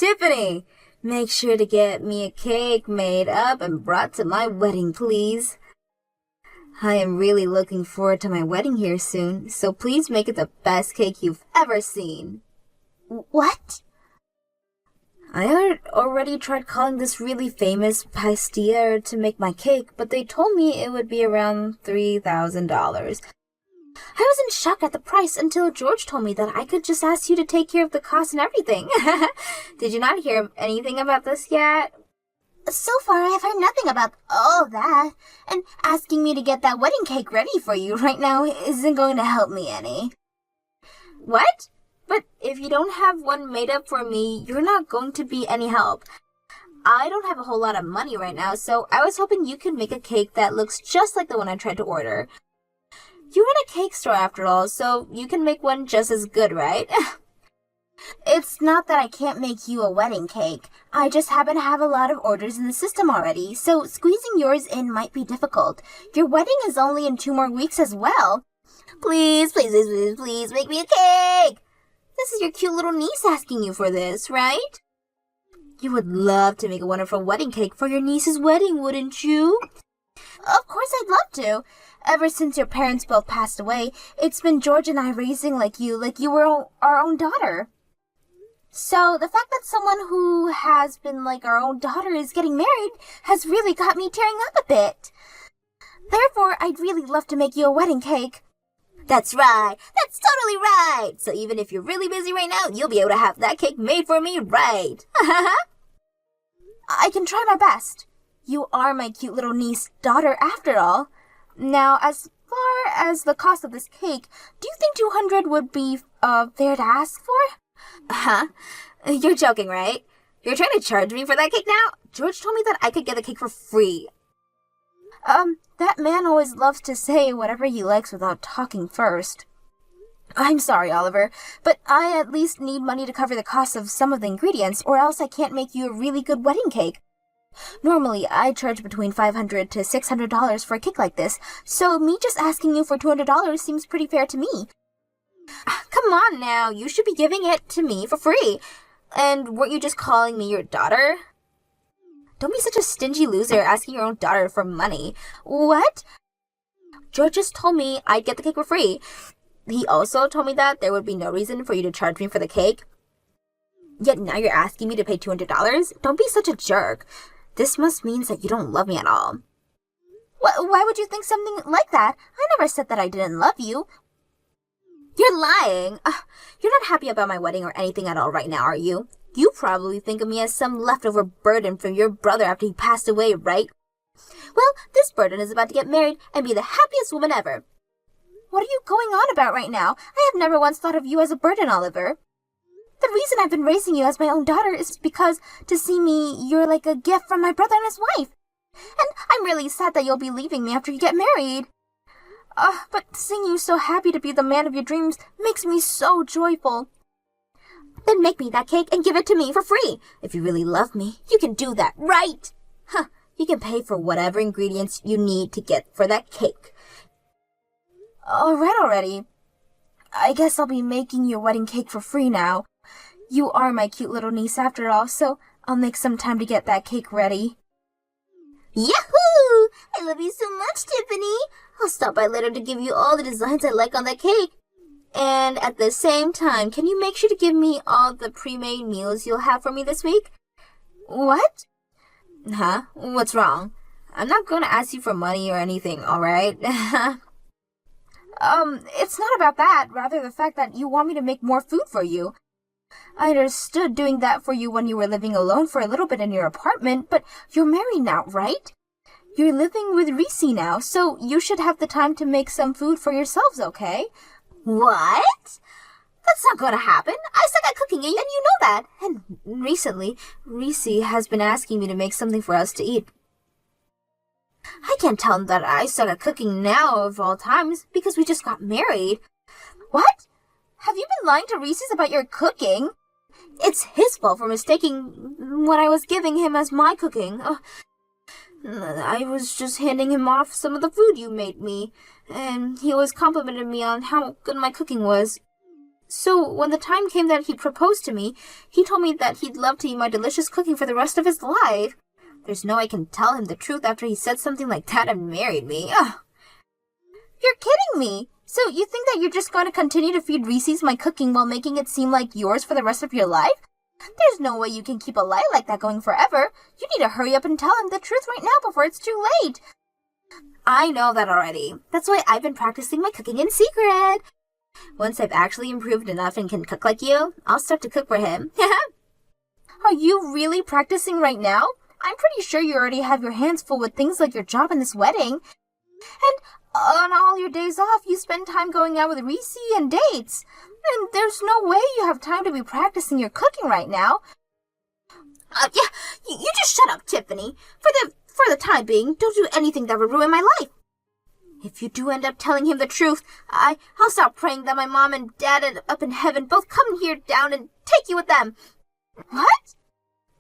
Tiffany, make sure to get me a cake made up and brought to my wedding, please. I am really looking forward to my wedding here soon, so please make it the best cake you've ever seen. What? I had already tried calling this really famous pastier to make my cake, but they told me it would be around $3,000. I was in shock at the price until George told me that I could just ask you to take care of the cost and everything. Did you not hear anything about this yet? So far, I've heard nothing about all that, and asking me to get that wedding cake ready for you right now isn't going to help me any. What? But if you don't have one made up for me, you're not going to be any help. I don't have a whole lot of money right now, so I was hoping you could make a cake that looks just like the one I tried to order. You run a cake store after all, so you can make one just as good, right? It's not that I can't make you a wedding cake. I just happen to have a lot of orders in the system already, so squeezing yours in might be difficult. Your wedding is only in 2 more weeks as well. Please, please, please, please, please make me a cake! This is your cute little niece asking you for this, right? You would love to make a wonderful wedding cake for your niece's wedding, wouldn't you? Of course I'd love to. Ever since your parents both passed away, it's been George and I raising like you were our own daughter. So the fact that someone who has been like our own daughter is getting married has really got me tearing up a bit. Therefore, I'd really love to make you a wedding cake. That's right. That's totally right. So even if you're really busy right now, you'll be able to have that cake made for me, right? I can try my best. You are my cute little niece daughter after all. Now, as far as the cost of this cake, do you think $200 would be fair to ask for? Huh? You're joking, right? You're trying to charge me for that cake now? George told me that I could get the cake for free. That man always loves to say whatever he likes without talking first. I'm sorry, Oliver, but I at least need money to cover the cost of some of the ingredients, or else I can't make you a really good wedding cake. Normally, I charge between $500 to $600 for a cake like this, so me just asking you for $200 seems pretty fair to me. Come on now, you should be giving it to me for free. And weren't you just calling me your daughter? Don't be such a stingy loser asking your own daughter for money. What? George just told me I'd get the cake for free. He also told me that there would be no reason for you to charge me for the cake. Yet now you're asking me to pay $200? Don't be such a jerk. This must mean that you don't love me at all. Why would you think something like that? I never said that I didn't love you. You're lying. You're not happy about my wedding or anything at all right now, are you? You probably think of me as some leftover burden from your brother after he passed away, right? Well, this burden is about to get married and be the happiest woman ever. What are you going on about right now? I have never once thought of you as a burden, Oliver. The reason I've been raising you as my own daughter is because to see me, you're like a gift from my brother and his wife. And I'm really sad that you'll be leaving me after you get married. But seeing you so happy to be the man of your dreams makes me so joyful. Then make me that cake and give it to me for free. If you really love me, you can do that, right? You can pay for whatever ingredients you need to get for that cake. All right already. I guess I'll be making your wedding cake for free now. You are my cute little niece after all, so I'll make some time to get that cake ready. Yahoo! I love you so much, Tiffany. I'll stop by later to give you all the designs I like on that cake. And at the same time, can you make sure to give me all the pre-made meals you'll have for me this week? What? Huh? What's wrong? I'm not going to ask you for money or anything, alright? It's not about that. Rather the fact that you want me to make more food for you. I understood doing that for you when you were living alone for a little bit in your apartment, but you're married now, right? You're living with Reese now, so you should have the time to make some food for yourselves, okay? What? That's not going to happen. I suck at cooking, and you know that. And recently, Reese has been asking me to make something for us to eat. I can't tell him that I suck at cooking now of all times because we just got married. What? Have you been lying to Reese's about your cooking? It's his fault for mistaking what I was giving him as my cooking. I was just handing him off some of the food you made me, and he always complimented me on how good my cooking was. So when the time came that he proposed to me, he told me that he'd love to eat my delicious cooking for the rest of his life. There's no way I can tell him the truth after he said something like that and married me. Ugh. You're kidding me! So you think that you're just going to continue to feed Reese's my cooking while making it seem like yours for the rest of your life? There's no way you can keep a lie like that going forever. You need to hurry up and tell him the truth right now before it's too late. I know that already. That's why I've been practicing my cooking in secret. Once I've actually improved enough and can cook like you, I'll start to cook for him. Are you really practicing right now? I'm pretty sure you already have your hands full with things like your job and this wedding. And on all your days off, you spend time going out with Reese and dates. And there's no way you have time to be practicing your cooking right now. You just shut up, Tiffany. For the time being, don't do anything that would ruin my life. If you do end up telling him the truth, I'll stop praying that my mom and dad up in heaven both come here down and take you with them. What?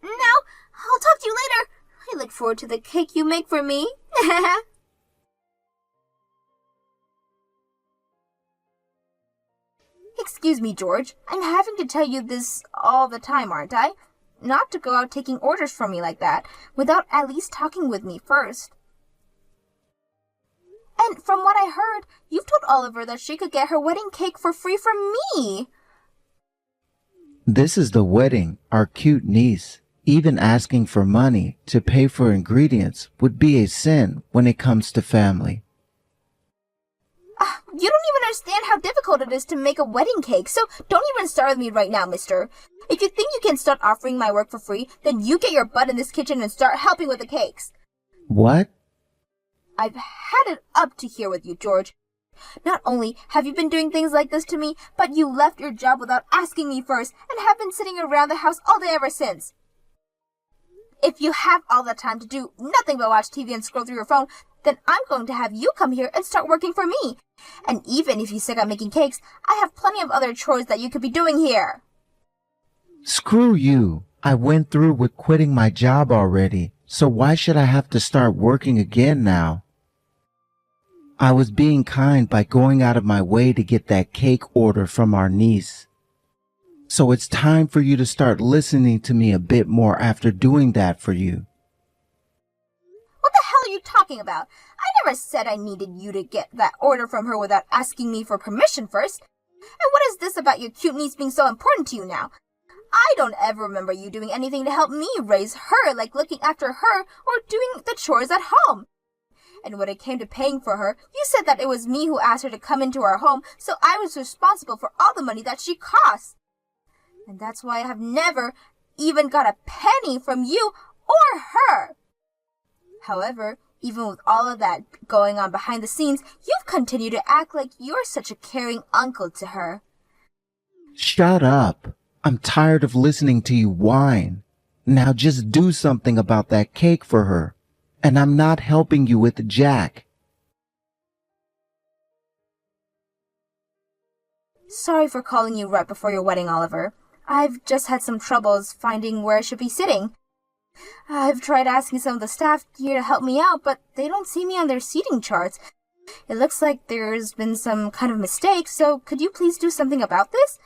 Now, I'll talk to you later. I look forward to the cake you make for me. Excuse me, George. I'm having to tell you this all the time, aren't I? Not to go out taking orders from me like that, without at least talking with me first. And from what I heard, you've told Oliver that she could get her wedding cake for free from me. This is the wedding, our cute niece. Even asking for money to pay for ingredients would be a sin when it comes to family. You don't even understand how difficult it is to make a wedding cake, so don't even start with me right now, mister. If you think you can start offering my work for free, then you get your butt in this kitchen and start helping with the cakes. What? I've had it up to here with you, George. Not only have you been doing things like this to me, but you left your job without asking me first and have been sitting around the house all day ever since. If you have all the time to do nothing but watch TV and scroll through your phone, then I'm going to have you come here and start working for me. And even if you suck at making cakes, I have plenty of other chores that you could be doing here. Screw you. I went through with quitting my job already, so why should I have to start working again now? I was being kind by going out of my way to get that cake order from our niece. So it's time for you to start listening to me a bit more after doing that for you. What the hell are you talking about? I never said I needed you to get that order from her without asking me for permission first. And what is this about your cute niece being so important to you now? I don't ever remember you doing anything to help me raise her, like looking after her or doing the chores at home. And when it came to paying for her, you said that it was me who asked her to come into our home, so I was responsible for all the money that she cost. And that's why I have never even got a penny from you or her. However, even with all of that going on behind the scenes, you've continued to act like you're such a caring uncle to her. Shut up. I'm tired of listening to you whine. Now just do something about that cake for her. And I'm not helping you with Jack. Sorry for calling you right before your wedding, Oliver. I've just had some troubles finding where I should be sitting. I've tried asking some of the staff here to help me out, but they don't see me on their seating charts. It looks like there's been some kind of mistake, so could you please do something about this?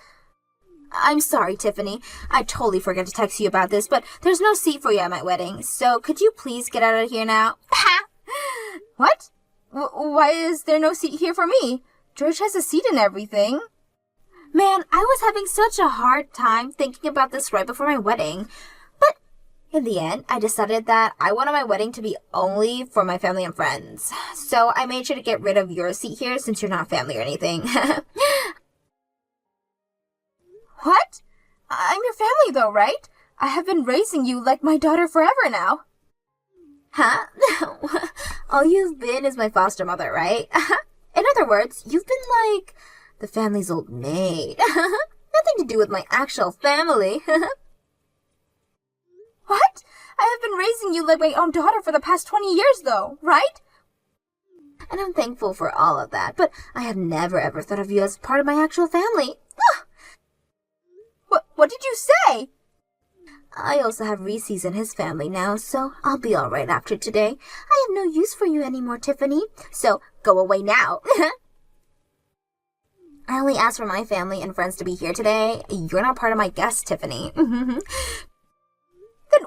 I'm sorry, Tiffany. I totally forgot to text you about this, but there's no seat for you at my wedding, so could you please get out of here now? What? Why is there no seat here for me? George has a seat and everything. Man, I was having such a hard time thinking about this right before my wedding. But in the end, I decided that I wanted my wedding to be only for my family and friends. So I made sure to get rid of your seat here since you're not family or anything. What? I'm your family though, right? I have been raising you like my daughter forever now. Huh? All you've been is my foster mother, right? In other words, you've been like the family's old maid. Nothing to do with my actual family. What? I have been raising you like my own daughter for the past 20 years though, right? And I'm thankful for all of that, but I have never ever thought of you as part of my actual family. What did you say? I also have Reese's and his family now, so I'll be alright after today. I have no use for you anymore, Tiffany, so go away now. I only asked for my family and friends to be here today. You're not part of my guests, Tiffany. Then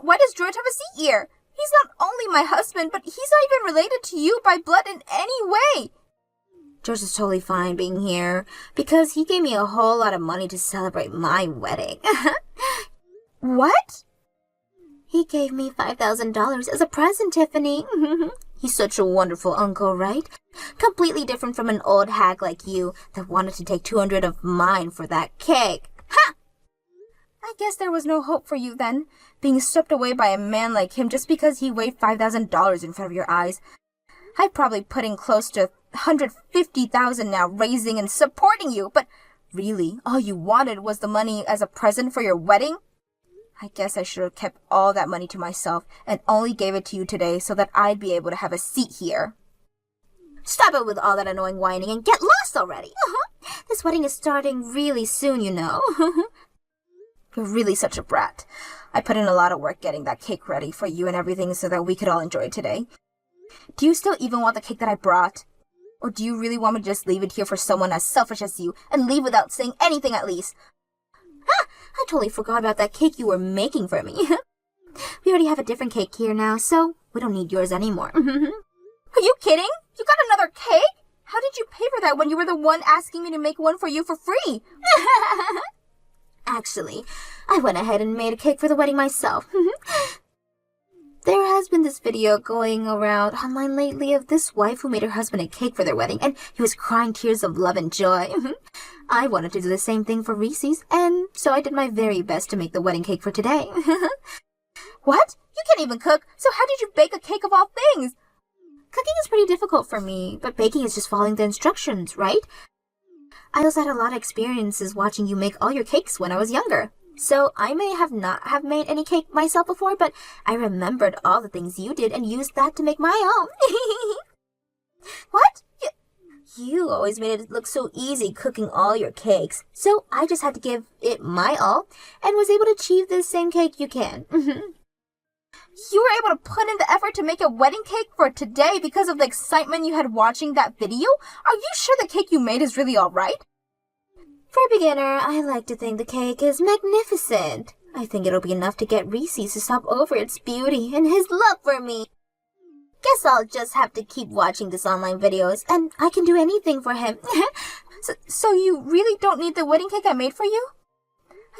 why does George have a seat here? He's not only my husband, but he's not even related to you by blood in any way. George is totally fine being here because he gave me a whole lot of money to celebrate my wedding. What? He gave me $5,000 as a present, Tiffany. He's such a wonderful uncle, right? Completely different from an old hag like you that wanted to take $200 of mine for that cake. Ha! I guess there was no hope for you then, being swept away by a man like him just because he waved $5,000 in front of your eyes. I'd probably put in close to $150,000 now, raising and supporting you, but really, all you wanted was the money as a present for your wedding? I guess I should have kept all that money to myself and only gave it to you today so that I'd be able to have a seat here. Stop it with all that annoying whining and get lost already. This wedding is starting really soon, you know. You're really such a brat. I put in a lot of work getting that cake ready for you and everything so that we could all enjoy it today. Do you still even want the cake that I brought? Or do you really want me to just leave it here for someone as selfish as you and leave without saying anything at least? I totally forgot about that cake you were making for me. We already have a different cake here now, so we don't need yours anymore. Are you kidding? You got another cake? How did you pay for that when you were the one asking me to make one for you for free? Actually, I went ahead and made a cake for the wedding myself. There has been this video going around online lately of this wife who made her husband a cake for their wedding, and he was crying tears of love and joy. I wanted to do the same thing for Reese's, and so I did my very best to make the wedding cake for today. What? You can't even cook, so how did you bake a cake of all things? Cooking is pretty difficult for me, but baking is just following the instructions, right? I also had a lot of experiences watching you make all your cakes when I was younger. So I may have not have made any cake myself before, but I remembered all the things you did and used that to make my own. What? You always made it look so easy cooking all your cakes, so I just had to give it my all and was able to achieve the same cake you can. You were able to put in the effort to make a wedding cake for today because of the excitement you had watching that video? Are you sure the cake you made is really all right? For a beginner, I like to think the cake is magnificent. I think it'll be enough to get Reese's to stop over its beauty and his love for me. Guess I'll just have to keep watching this online videos, and I can do anything for him. So you really don't need the wedding cake I made for you?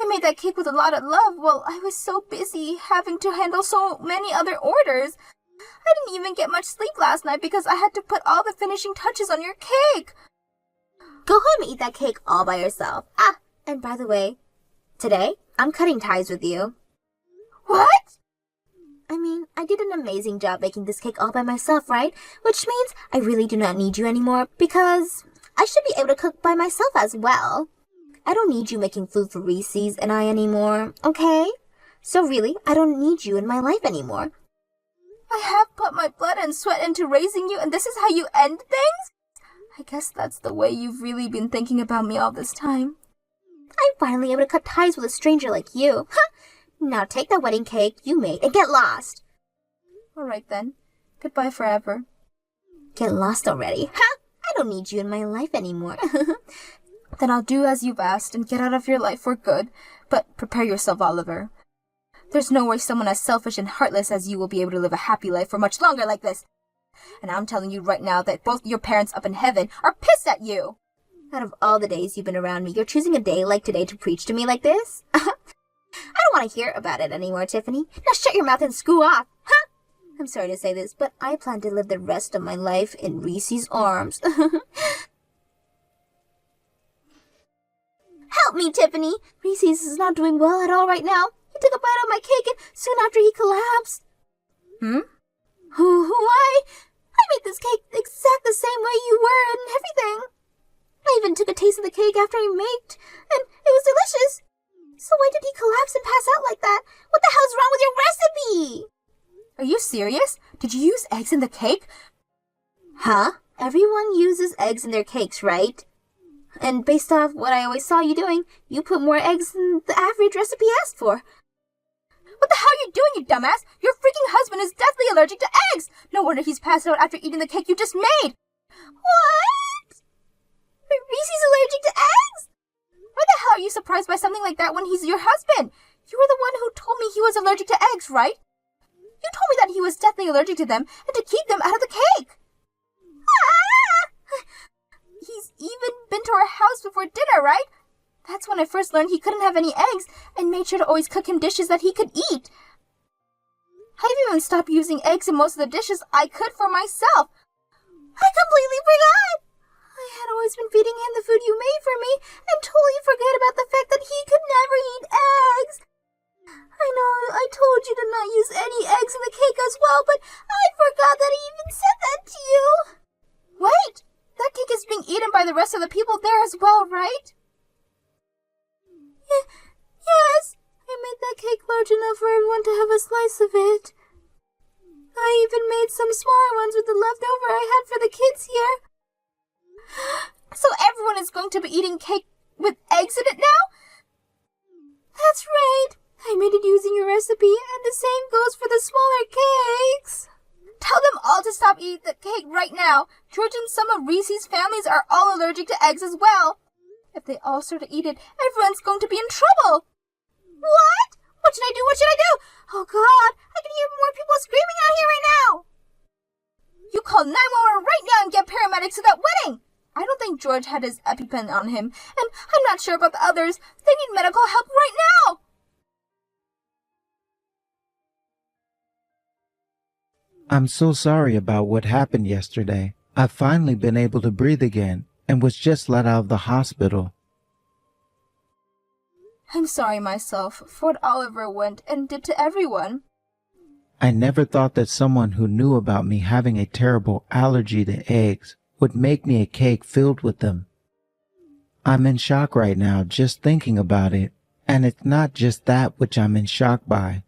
I made that cake with a lot of love while I was so busy having to handle so many other orders. I didn't even get much sleep last night because I had to put all the finishing touches on your cake. Go home and eat that cake all by yourself. Ah, and by the way, today, I'm cutting ties with you. What? I mean, I did an amazing job making this cake all by myself, right? Which means I really do not need you anymore because I should be able to cook by myself as well. I don't need you making food for Reese's and I anymore, okay? So really, I don't need you in my life anymore. I have put my blood and sweat into raising you, and this is how you end things? I guess that's the way you've really been thinking about me all this time. I'm finally able to cut ties with a stranger like you. Now take the wedding cake you made and get lost. All right then. Goodbye forever. Get lost already. I don't need you in my life anymore. Then I'll do as you've asked and get out of your life for good. But prepare yourself, Oliver. There's no way someone as selfish and heartless as you will be able to live a happy life for much longer like this. And I'm telling you right now that both your parents up in heaven are pissed at you. Out of all the days you've been around me, you're choosing a day like today to preach to me like this? I don't want to hear about it anymore, Tiffany. Now shut your mouth and screw off. I'm sorry to say this, but I plan to live the rest of my life in Reese's arms. Help me, Tiffany. Reese's is not doing well at all right now. He took a bite of my cake and soon after he collapsed. Why? I made this cake exact the same way you were and everything. I even took a taste of the cake after he made, and it was delicious. So why did he collapse and pass out like that? What the hell's wrong with your recipe? Are you serious? Did you use eggs in the cake? Huh? Everyone uses eggs in their cakes, right? And based off what I always saw you doing, you put more eggs than the average recipe asked for. What the hell are you doing, you dumbass? Your freaking husband is deathly allergic to eggs! No wonder he's passed out after eating the cake you just made! What? Reese's allergic to eggs? Why the hell are you surprised by something like that when he's your husband? You were the one who told me he was allergic to eggs, right? You told me that he was deathly allergic to them and to keep them out of the cake. Ah! He's even been to our house before dinner, right? That's when I first learned he couldn't have any eggs and made sure to always cook him dishes that he could eat. I've even stopped using eggs in most of the dishes I could for myself. I completely forgot. I had always been feeding him the food you made for me and totally forget about the fact that he could never eat eggs. I know I told you to not use any eggs in the cake as well, but I forgot that I even said that to you. Wait, that cake is being eaten by the rest of the people there as well, right? Yes, I made that cake large enough for everyone to have a slice of it. I even made some smaller ones with the leftover I had for the kids here. So everyone is going to be eating cake with eggs in it now? That's right. I made it using your recipe, and the same goes for the smaller cakes. Tell them all to stop eating the cake right now. George and some of Reese's families are all allergic to eggs as well. If they all start to eat it, everyone's going to be in trouble. What? What should I do? What should I do? Oh, God. I can hear more people screaming out here right now. You call 911 right now and get paramedics to that wedding. I don't think George had his EpiPen on him, and I'm not sure about the others. They need medical help right now. I'm so sorry about what happened yesterday. I've finally been able to breathe again and was just let out of the hospital. I'm sorry myself for what Oliver went and did to everyone. I never thought that someone who knew about me having a terrible allergy to eggs would make me a cake filled with them. I'm in shock right now just thinking about it, and it's not just that which I'm in shock by.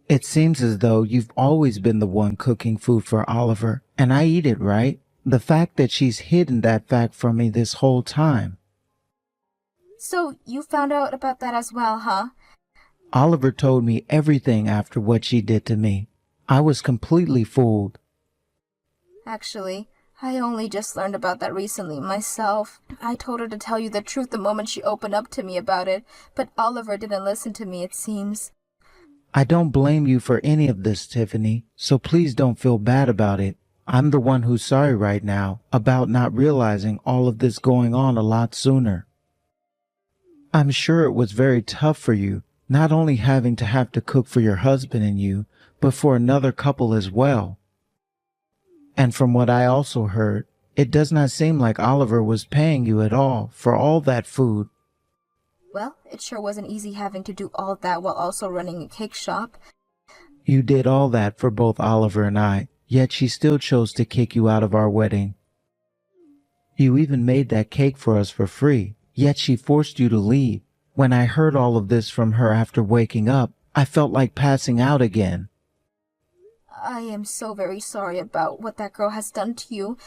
It seems as though you've always been the one cooking food for Oliver, and I eat it, right? The fact that she's hidden that fact from me this whole time. So you found out about that as well, huh? Oliver told me everything after what she did to me. I was completely fooled. Actually, I only just learned about that recently myself. I told her to tell you the truth the moment she opened up to me about it, but Oliver didn't listen to me, it seems. I don't blame you for any of this, Tiffany, so please don't feel bad about it. I'm the one who's sorry right now about not realizing all of this going on a lot sooner. I'm sure it was very tough for you, not only having to have to cook for your husband and you, but for another couple as well. And from what I also heard, it does not seem like Oliver was paying you at all for all that food. Well, it sure wasn't easy having to do all that while also running a cake shop. You did all that for both Oliver and I, yet she still chose to kick you out of our wedding. You even made that cake for us for free, yet she forced you to leave. When I heard all of this from her after waking up, I felt like passing out again. I am so very sorry about what that girl has done to you.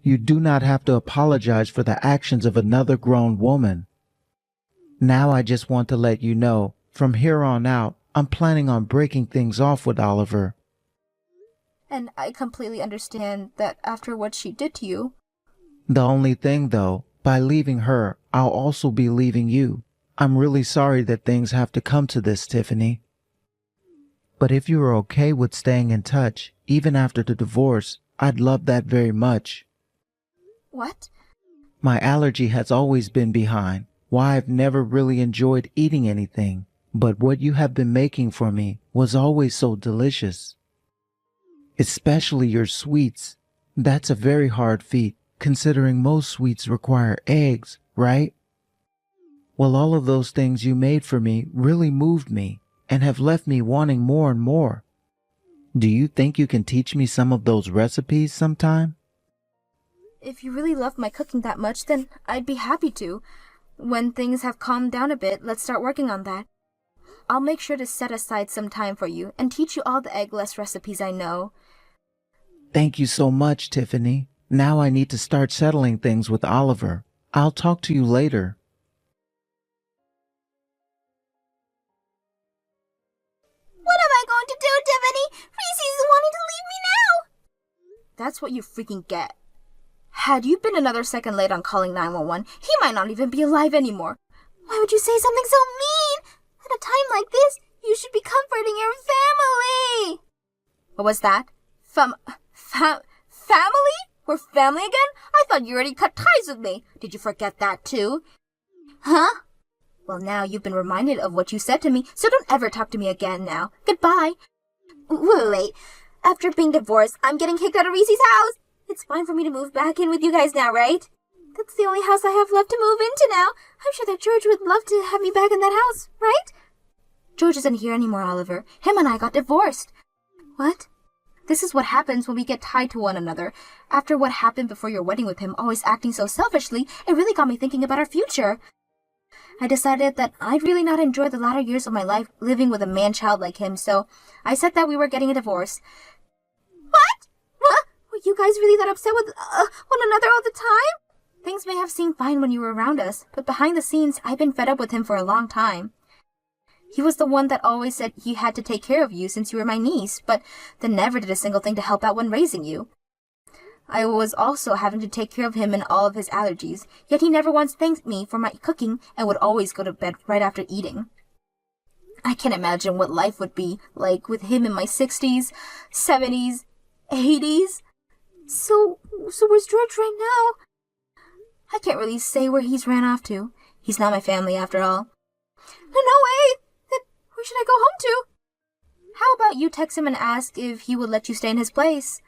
You do not have to apologize for the actions of another grown woman. Now I just want to let you know, from here on out, I'm planning on breaking things off with Oliver. And I completely understand that after what she did to you. The only thing, though, by leaving her, I'll also be leaving you. I'm really sorry that things have to come to this, Tiffany. But if you are okay with staying in touch, even after the divorce, I'd love that very much. What? My allergy has always been behind, why I've never really enjoyed eating anything. But what you have been making for me was always so delicious. Especially your sweets. That's a very hard feat, considering most sweets require eggs, right? Well, all of those things you made for me really moved me and have left me wanting more and more. Do you think you can teach me some of those recipes sometime? If you really love my cooking that much, then I'd be happy to. When things have calmed down a bit, let's start working on that. I'll make sure to set aside some time for you and teach you all the eggless recipes I know. Thank you so much, Tiffany. Now I need to start settling things with Oliver. I'll talk to you later. What am I going to do, Tiffany? Reese's wanting to leave me now. That's what you freaking get. Had you been another second late on calling 911, he might not even be alive anymore. Why would you say something so mean? At a time like this, you should be comforting your family. What was that? Family? We're family again? I thought you already cut ties with me. Did you forget that too? Huh? Well, now you've been reminded of what you said to me, so don't ever talk to me again now. Goodbye. Wait. After being divorced, I'm getting kicked out of Reese's house. It's fine for me to move back in with you guys now, right? That's the only house I have left to move into now. I'm sure that George would love to have me back in that house, right? George isn't here anymore, Oliver. Him and I got divorced. What? This is what happens when we get tied to one another. After what happened before your wedding with him, always acting so selfishly, it really got me thinking about our future. I decided that I'd really not enjoy the latter years of my life living with a man-child like him, so I said that we were getting a divorce. What? What? Were you guys really that upset with one another all the time? Things may have seemed fine when you were around us, but behind the scenes, I've been fed up with him for a long time. He was the one that always said he had to take care of you since you were my niece, but then never did a single thing to help out when raising you. I was also having to take care of him and all of his allergies, yet he never once thanked me for my cooking and would always go to bed right after eating. I can't imagine what life would be like with him in my 60s, 70s, 80s. So where's George right now? I can't really say where he's ran off to. He's not my family after all. No way! Then where should I go home to? How about you text him and ask if he would let you stay in his place?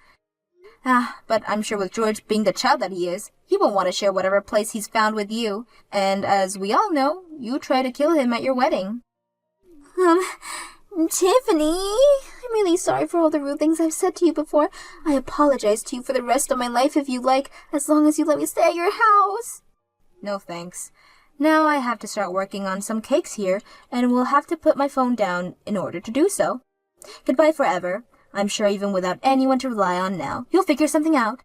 But I'm sure with George being the child that he is, he won't want to share whatever place he's found with you. And as we all know, you tried to kill him at your wedding. Tiffany, I'm really sorry for all the rude things I've said to you before. I apologize to you for the rest of my life if you like, as long as you let me stay at your house. No thanks. Now I have to start working on some cakes here, and will have to put my phone down in order to do so. Goodbye forever. I'm sure even without anyone to rely on now, you'll figure something out.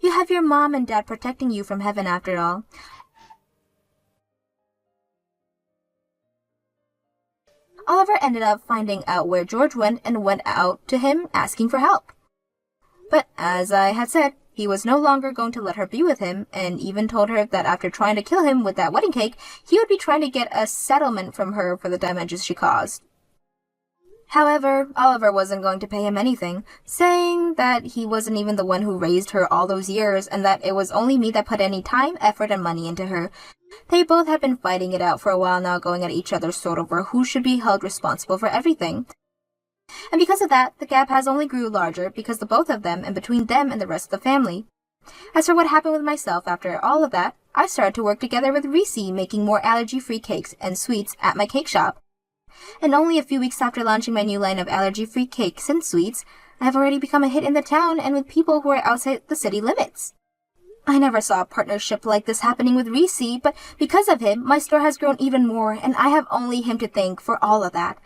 You have your mom and dad protecting you from heaven after all. Oliver ended up finding out where George went and went out to him asking for help. But as I had said, he was no longer going to let her be with him, and even told her that after trying to kill him with that wedding cake, he would be trying to get a settlement from her for the damages she caused. However, Oliver wasn't going to pay him anything, saying that he wasn't even the one who raised her all those years, and that it was only me that put any time, effort, and money into her. They both had been fighting it out for a while now, going at each other's throat over who should be held responsible for everything. And because of that, the gap has only grew larger because the both of them and between them and the rest of the family. As for what happened with myself after all of that, I started to work together with Reese, making more allergy-free cakes and sweets at my cake shop. And only a few weeks after launching my new line of allergy-free cakes and sweets, I have already become a hit in the town and with people who are outside the city limits. I never saw a partnership like this happening with Reese, but because of him, my store has grown even more, and I have only him to thank for all of that.